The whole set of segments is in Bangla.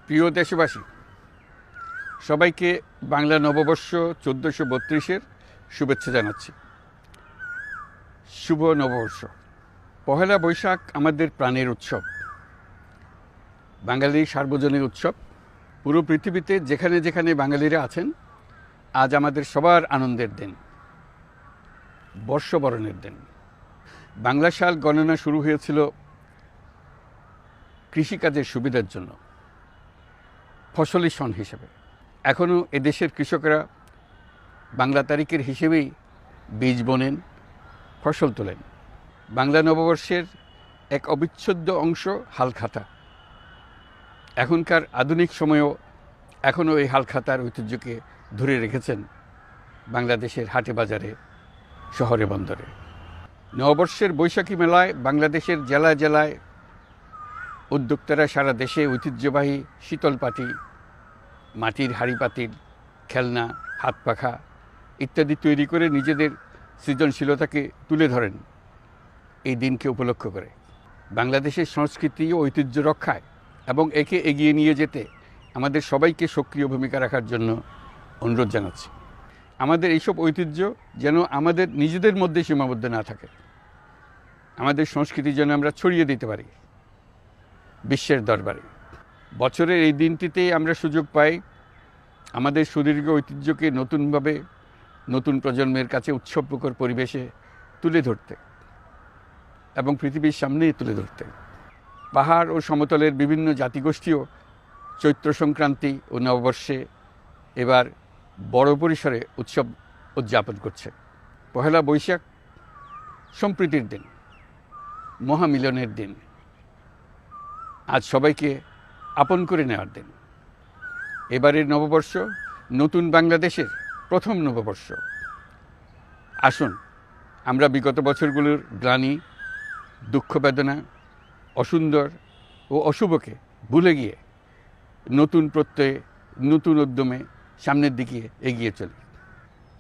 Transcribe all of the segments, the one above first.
প্রিয় দেশবাসী, সবাইকে বাংলা নববর্ষ 1432-এর শুভেচ্ছা জানাচ্ছি। শুভ নববর্ষ। পহেলা বৈশাখ আমাদের প্রাণের উৎসব, বাঙালির সার্বজনীন উৎসব। পুরো পৃথিবীতে যেখানে যেখানে বাঙালিরা আছেন, আজ আমাদের সবার আনন্দের দিন, বর্ষবরণের দিন। বাংলা সাল গণনা শুরু হয়েছিল কৃষিকাজের সুবিধার জন্য, ফসলি সন হিসেবে। এখনও এদেশের কৃষকরা বাংলা তারিখের হিসেবেই বীজ বোনেন, ফসল তোলেন। বাংলা নববর্ষের এক অবিচ্ছেদ্য অংশ হালখাতা। এখনকার আধুনিক সময়েও এখনও এই হালখাতার ঐতিহ্যকে ধরে রেখেছেন বাংলাদেশের হাটে বাজারে, শহরে বন্দরে। নববর্ষের বৈশাখী মেলায় বাংলাদেশের জেলায় জেলায় উদ্যোক্তারা সারা দেশে ঐতিহ্যবাহী শীতল পাটি, মাটির হাঁড়ি পাতিল, খেলনা, হাত পাখা ইত্যাদি তৈরি করে নিজেদের সৃজনশীলতাকে তুলে ধরেন এই দিনকে উপলক্ষ করে। বাংলাদেশের সংস্কৃতি ও ঐতিহ্য রক্ষায় এবং একে এগিয়ে নিয়ে যেতে আমাদের সবাইকে সক্রিয় ভূমিকা রাখার জন্য অনুরোধ জানাচ্ছি। আমাদের এইসব ঐতিহ্য যেন আমাদের নিজেদের মধ্যে সীমাবদ্ধ না থাকে, আমাদের সংস্কৃতি যেন আমরা ছড়িয়ে দিতে পারি বিশ্বের দরবারে। বছরের এই দিনটিতেই আমরা সুযোগ পাই আমাদের সুদীর্ঘ ঐতিহ্যকে নতুনভাবে নতুন প্রজন্মের কাছে উৎসবমুখর পরিবেশে তুলে ধরতে এবং পৃথিবীর সামনেই তুলে ধরতে। পাহাড় ও সমতলের বিভিন্ন জাতিগোষ্ঠীও চৈত্র সংক্রান্তি ও নববর্ষে এবার বড় পরিসরে উৎসব উদযাপন করছে। পহেলা বৈশাখ সম্প্রীতির দিন, মহামিলনের দিন, আজ সবাইকে আপন করে নেওয়ার দিন। এবারের নববর্ষ নতুন বাংলাদেশের প্রথম নববর্ষ। আসুন আমরা বিগত বছরগুলোর গ্লানি, দুঃখ, বেদনা, অসুন্দর ও অশুভকে ভুলে গিয়ে নতুন প্রত্যয়ে, নতুন উদ্যমে সামনের দিকে এগিয়ে চলি।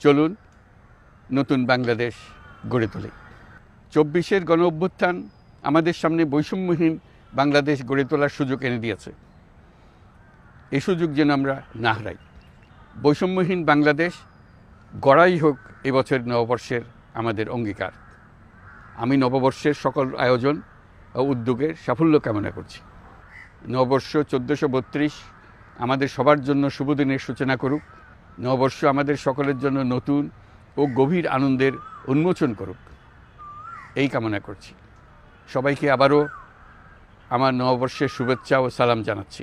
চলুন নতুন বাংলাদেশ গড়ে তুলি। 24-এর গণ অভ্যুত্থান আমাদের সামনে বৈষম্যহীন বাংলাদেশ গড়ে তোলার সুযোগ এনে দিয়েছে। এই সুযোগ যেন আমরা না হারাই। বৈষম্যহীন বাংলাদেশ গড়াই হোক এবছর নববর্ষের আমাদের অঙ্গীকার। আমি নববর্ষের সকল আয়োজন ও উদ্যোগের সাফল্য কামনা করছি। নববর্ষ 1432 আমাদের সবার জন্য শুভদিনের সূচনা করুক। নববর্ষ আমাদের সকলের জন্য নতুন ও গভীর আনন্দের উন্মোচন করুক, এই কামনা করছি। সবাইকে আবারও আমার নববর্ষের শুভেচ্ছা ও সালাম জানাচ্ছি।